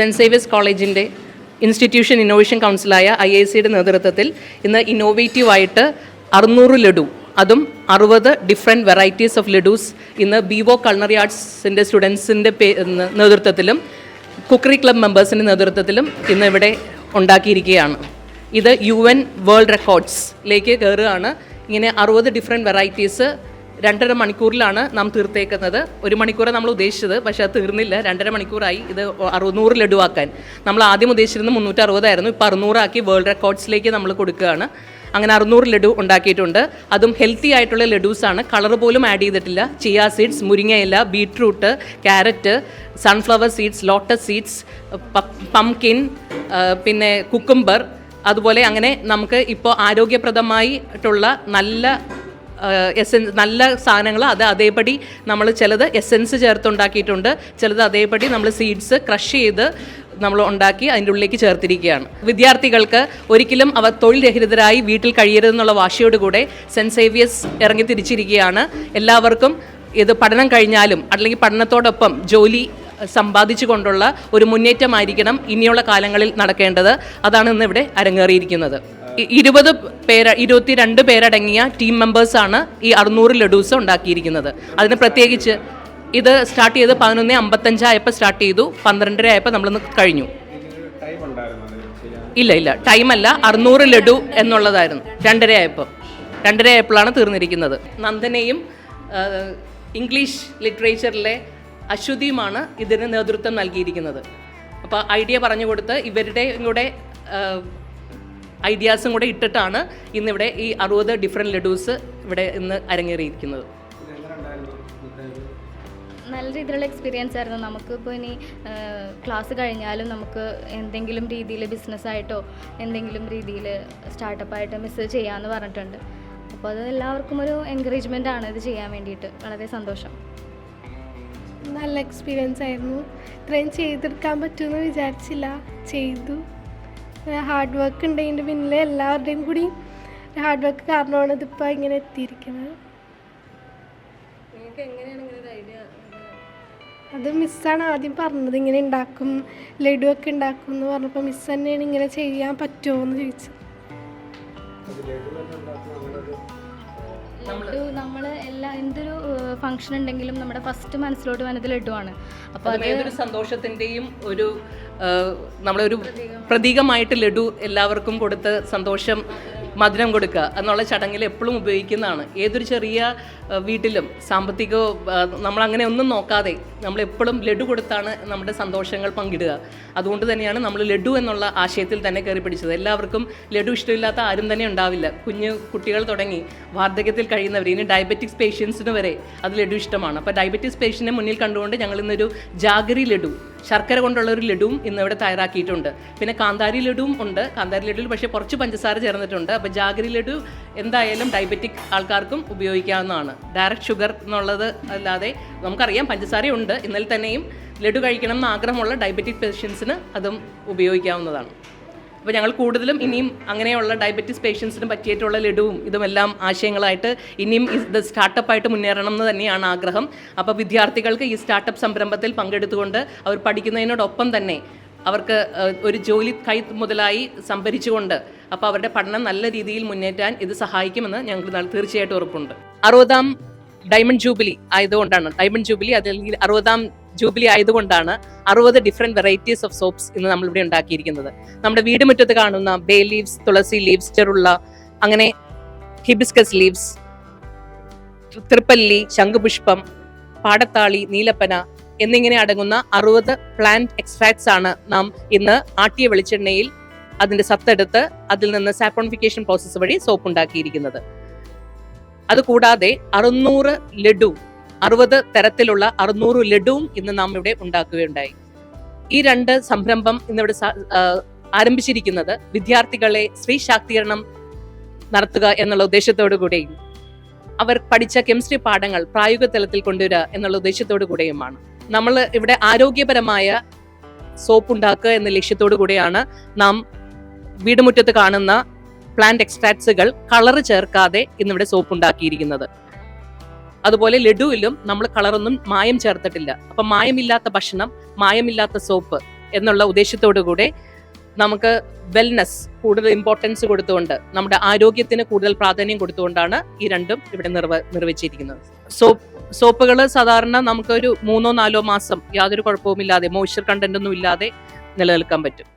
Cent Xavier's കോളേജിൻ്റെ institution innovation കൗൺസിലായ IIC നേതൃത്വത്തിൽ ഇന്ന് ഇന്നോവേറ്റീവായിട്ട് 600 ലഡു, അതും 60 ഡിഫറെൻറ്റ് വെറൈറ്റീസ് ഓഫ് ലഡൂസ് ഇന്ന് ബിവോ കൾണറി ആർട്സിൻ്റെ സ്റ്റുഡൻസിൻ്റെ നേതൃത്വത്തിലും കുക്കറി ക്ലബ് മെമ്പേഴ്സിൻ്റെ നേതൃത്വത്തിലും ഇന്ന് ഇവിടെ ഉണ്ടാക്കിയിരിക്കുകയാണ്. ഇത് UN വേൾഡ് റെക്കോർഡ്സിലേക്ക് കയറുകയാണ്. ഇങ്ങനെ 60 ഡിഫറെൻറ്റ് വെറൈറ്റീസ് 2.5 മണിക്കൂറിലാണ് നാം തീർത്തേക്കുന്നത്. 1 മണിക്കൂറാണ് നമ്മൾ ഉദ്ദേശിച്ചത്, പക്ഷേ അത് തീർന്നില്ല. 2.5 മണിക്കൂറായി ഇത് 600 ലഡു ആക്കാൻ. നമ്മൾ ആദ്യം ഉദ്ദേശിച്ചിരുന്നത് 360 ആയിരുന്നു. ഇപ്പോൾ 600 ആക്കി വേൾഡ് റെക്കോർഡ്സിലേക്ക് നമ്മൾ കൊടുക്കുകയാണ്. അങ്ങനെ 600 ലഡു ഉണ്ടാക്കിയിട്ടുണ്ട്. അതും ഹെൽത്തി ആയിട്ടുള്ള ലഡൂസാണ്. കളർ പോലും ആഡ് ചെയ്തിട്ടില്ല. ചിയ സീഡ്സ്, മുരിങ്ങയില, beetroot, carrot, sunflower seeds, lotus seeds, pumpkin, പിന്നെ കുക്കുംബർ, അതുപോലെ അങ്ങനെ നമുക്ക് ഇപ്പോൾ ആരോഗ്യപ്രദമായിട്ടുള്ള നല്ല സാധനങ്ങൾ അത് അതേപടി നമ്മൾ ചിലത് എസെൻസ് ചേർത്തുണ്ടാക്കിയിട്ടുണ്ട്, ചിലത് അതേപടി നമ്മൾ സീഡ്സ് ക്രഷ് ചെയ്ത് നമ്മൾ ഉണ്ടാക്കി അതിൻ്റെ ഉള്ളിലേക്ക് ചേർത്തിരിക്കുകയാണ്. വിദ്യാർത്ഥികൾക്ക് ഒരിക്കലും അവർ തൊഴിൽ രഹിതരായി വീട്ടിൽ കഴിയരുതെന്നുള്ള വാശിയോടുകൂടെ സെൻറ്റ് സേവിയേഴ്സ് ഇറങ്ങി തിരിച്ചിരിക്കുകയാണ്. എല്ലാവർക്കും ഇത് പഠനം കഴിഞ്ഞാലും അല്ലെങ്കിൽ പഠനത്തോടൊപ്പം ജോലി സമ്പാദിച്ചു കൊണ്ടുള്ള ഒരു മുന്നേറ്റമായിരിക്കണം ഇനിയുള്ള കാലങ്ങളിൽ നടക്കേണ്ടത്. അതാണ് ഇന്ന് ഇവിടെ അരങ്ങേറിയിരിക്കുന്നത്. 22 പേരടങ്ങിയ ടീം മെമ്പേഴ്സാണ് ഈ 600 ലഡൂസ് ഉണ്ടാക്കിയിരിക്കുന്നത്. അതിന് പ്രത്യേകിച്ച് ഇത് സ്റ്റാർട്ട് ചെയ്ത് 11:55 ആയപ്പോൾ സ്റ്റാർട്ട് ചെയ്തു, 12:30 ആയപ്പോൾ നമ്മളിന്ന് കഴിഞ്ഞു. ഇല്ല ടൈമല്ല, 600 ലഡു എന്നുള്ളതായിരുന്നു. 2:30 ആയപ്പോഴാണ് തീർന്നിരിക്കുന്നത്. നന്ദനയും ഇംഗ്ലീഷ് ലിറ്ററേച്ചറിലെ അശ്വതിയുമാണ് ഇതിന് നേതൃത്വം നൽകിയിരിക്കുന്നത്. അപ്പോൾ ഐഡിയ പറഞ്ഞു കൊടുത്ത് ഇവരുടെ കൂടെ ഐഡിയാസും കൂടെ ഇട്ടിട്ടാണ് ഇന്നിവിടെ ഈ 60 ഡിഫറെൻറ്റ് ലഡൂസ് ഇവിടെ ഇന്ന് അരങ്ങേറിയിരിക്കുന്നത്. നല്ല രീതിയിലുള്ള എക്സ്പീരിയൻസ് ആയിരുന്നു. നമുക്കിപ്പോൾ ഇനി ക്ലാസ് കഴിഞ്ഞാലും നമുക്ക് എന്തെങ്കിലും രീതിയിൽ ബിസിനസ്സായിട്ടോ എന്തെങ്കിലും രീതിയിൽ സ്റ്റാർട്ടപ്പായിട്ടോ മെസ്സേജ് ചെയ്യാമെന്ന് പറഞ്ഞിട്ടുണ്ട്. അപ്പോൾ അത് എല്ലാവർക്കും ഒരു എൻകറേജ്മെൻ്റ് ആണ് ഇത് ചെയ്യാൻ വേണ്ടിയിട്ട്. വളരെ സന്തോഷം. നല്ല എക്സ്പീരിയൻസ് ആയിരുന്നു. ഇത്രയും ചെയ്തെടുക്കാൻ പറ്റുമെന്ന് വിചാരിച്ചില്ല, ചെയ്തു. ഹാർഡ് വർക്ക് ഉണ്ട് ഇതിൻ്റെ പിന്നിൽ, എല്ലാവരുടെയും കൂടി ഹാർഡ് വർക്ക് കാരണമാണ് ഇതിപ്പോൾ ഇങ്ങനെ എത്തിയിരിക്കുന്നത്. അത് മിസ്സാണ് ആദ്യം പറഞ്ഞത്, ഇങ്ങനെ ഉണ്ടാക്കും ലഡു ഒക്കെ ഉണ്ടാക്കും എന്ന് പറഞ്ഞപ്പോൾ മിസ് തന്നെയാണ് ഇങ്ങനെ ചെയ്യാൻ പറ്റുമോ എന്ന് ചോദിച്ചത്. ലഡു നമ്മൾ എന്തൊരു ഫംഗ്ഷൻ ഉണ്ടെങ്കിലും നമ്മുടെ ഫസ്റ്റ് മനസ്സിലോട്ട് വന്നത് ലഡുവാണ്. അപ്പോൾ അതൊരു സന്തോഷത്തിൻ്റെയും ഒരു നമ്മളൊരു പ്രതീകമായിട്ട് ലഡു എല്ലാവർക്കും കൊടുത്ത് സന്തോഷം, മധുരം കൊടുക്കുക എന്നുള്ള ചടങ്ങിൽ എപ്പോഴും ഉപയോഗിക്കുന്നതാണ്. ഏതൊരു ചെറിയ വീട്ടിലും സാമ്പത്തികമോ നമ്മളങ്ങനെ ഒന്നും നോക്കാതെ നമ്മളെപ്പോഴും ലഡു കൊടുത്താണ് നമ്മുടെ സന്തോഷങ്ങൾ പങ്കിടുക. അതുകൊണ്ട് തന്നെയാണ് നമ്മൾ ലഡു എന്നുള്ള ആശയത്തിൽ തന്നെ കയറി പിടിച്ചത്. എല്ലാവർക്കും ലഡു ഇഷ്ടമില്ലാത്ത ആരും തന്നെ ഉണ്ടാവില്ല. കുഞ്ഞു കുട്ടികൾ തുടങ്ങി വാർദ്ധക്യത്തിൽ കഴിയുന്നവർ, ഇനി ഡയബറ്റിക്സ് പേഷ്യൻസിന് വരെ അത് ലഡു ഇഷ്ടമാണ്. അപ്പോൾ ഡയബറ്റിക്സ് പേഷ്യൻറ്റിനെ മുന്നിൽ കണ്ടുകൊണ്ട് ഞങ്ങൾ ഇന്നൊരു ജാഗരി ലഡു, ശർക്കര കൊണ്ടുള്ള ഒരു ലഡുവും ഇന്നിവിടെ തയ്യാറാക്കിയിട്ടുണ്ട്. പിന്നെ കാന്താരി ലഡുവും ഉണ്ട്. കാന്താരി ലഡുവിൽ പക്ഷേ കുറച്ച് പഞ്ചസാര ചേർന്നിട്ടുണ്ട്. അപ്പോൾ ജാഗരി ലഡു എന്തായാലും ഡയബറ്റിക് ആൾക്കാർക്കും ഉപയോഗിക്കാവുന്നതാണ്. ഡയറക്റ്റ് ഷുഗർ എന്നുള്ളത് അല്ലാതെ നമുക്കറിയാം പഞ്ചസാരയുണ്ട്. ഇന്നലെ തന്നെയും ലഡു കഴിക്കണം എന്ന് ആഗ്രഹമുള്ള ഡയബറ്റിക് പേഷ്യൻസിന് അതും ഉപയോഗിക്കാവുന്നതാണ്. അപ്പോൾ ഞങ്ങൾ കൂടുതലും ഇനിയും അങ്ങനെയുള്ള ഡയബറ്റിസ് പേഷ്യൻസിന് പറ്റിയിട്ടുള്ള ലഡുവും ഇതുമെല്ലാം ആശയങ്ങളായിട്ട് ഇനിയും ഇത് സ്റ്റാർട്ടപ്പായിട്ട് മുന്നേറണം എന്ന് തന്നെയാണ് ആഗ്രഹം. അപ്പോൾ വിദ്യാർത്ഥികൾക്ക് ഈ സ്റ്റാർട്ടപ്പ് സംരംഭത്തിൽ പങ്കെടുത്തുകൊണ്ട് അവർ പഠിക്കുന്നതിനോടൊപ്പം തന്നെ അവർക്ക് ഒരു ജോലി കൈ മുതലായി സംഭരിച്ചുകൊണ്ട് അപ്പോൾ അവരുടെ പഠനം നല്ല രീതിയിൽ മുന്നേറ്റാൻ ഇത് സഹായിക്കുമെന്ന് ഞങ്ങൾക്ക് തീർച്ചയായിട്ടും ഉറപ്പുണ്ട്. 60ാം ഡയമണ്ട് ജൂബിലി ആയതുകൊണ്ടാണ്, ഡയമണ്ട് ജൂബിലി അല്ലെങ്കിൽ 60ാം ജൂബിലി ആയതുകൊണ്ടാണ് 60 ഡിഫറെൻറ്റ് വെറൈറ്റീസ് ഓഫ് സോപ്സ് ഇന്ന് നമ്മളിവിടെ ഉണ്ടാക്കിയിരിക്കുന്നത്. നമ്മുടെ വീടുമുറ്റത്ത് കാണുന്ന ബേ ലീവ്സ്, തുളസി ലീവ്സ്, ചെറുള്ള, അങ്ങനെ ഹിബിസ്കസ് ലീവ്സ്, തൃപ്പല്ലി, ശംഖുപുഷ്പം, പാടത്താളി, നീലപ്പന എന്നിങ്ങനെ അടങ്ങുന്ന 60 പ്ലാന്റ് എക്സ്ട്രാക്ട്സ് ആണ് നാം ഇന്ന് ആട്ടിയ വെളിച്ചെണ്ണയിൽ അതിൻ്റെ സത്തെടുത്ത് അതിൽ നിന്ന് സാപ്രോണിഫിക്കേഷൻ പ്രോസസ്സ് വഴി സോപ്പ് ഉണ്ടാക്കിയിരിക്കുന്നത്. അതുകൂടാതെ 600 ലഡു, 60 തരത്തിലുള്ള 600 ലഡുവും ഇന്ന് നാം ഇവിടെ ഉണ്ടാക്കുകയുണ്ടായി. ഈ 2 സംരംഭം ഇന്നിവിടെ ആരംഭിച്ചിരിക്കുന്നത് വിദ്യാർത്ഥികളെ സ്ത്രീ ശാക്തീകരണം നടത്തുക എന്നുള്ള ഉദ്ദേശത്തോടു കൂടെയും അവർ പഠിച്ച കെമിസ്ട്രി പാഠങ്ങൾ പ്രായോഗിക തലത്തിൽ കൊണ്ടുവരിക എന്നുള്ള ഉദ്ദേശത്തോടു കൂടെയുമാണ്. നമ്മൾ ഇവിടെ ആരോഗ്യപരമായ സോപ്പ് ഉണ്ടാക്കുക എന്ന ലക്ഷ്യത്തോടു കൂടെയാണ് നാം വീടുമുറ്റത്ത് കാണുന്ന പ്ലാന്റ് എക്സ്ട്രാക്ട്സുകൾ കളർ ചേർക്കാതെ ഇന്നിവിടെ സോപ്പ് ഉണ്ടാക്കിയിരിക്കുന്നത്. അതുപോലെ ലഡുവിലും നമ്മൾ കളറൊന്നും മായം ചേർത്തിട്ടില്ല. അപ്പം മായമില്ലാത്ത ഭക്ഷണം, മായമില്ലാത്ത സോപ്പ് എന്നുള്ള ഉദ്ദേശത്തോടു കൂടെ നമുക്ക് വെൽനെസ് കൂടുതൽ ഇമ്പോർട്ടൻസ് കൊടുത്തുകൊണ്ട് നമ്മുടെ ആരോഗ്യത്തിന് കൂടുതൽ പ്രാധാന്യം കൊടുത്തുകൊണ്ടാണ് ഈ രണ്ടും ഇവിടെ നിർവഹിച്ചിരിക്കുന്നത്. സോപ്പുകൾ സാധാരണ നമുക്കൊരു 3-4 മാസം യാതൊരു കുഴപ്പവുമില്ലാതെ മോയ്സ്ചർ കണ്ടന്റ് ഒന്നും ഇല്ലാതെ നിലനിൽക്കാൻ പറ്റും.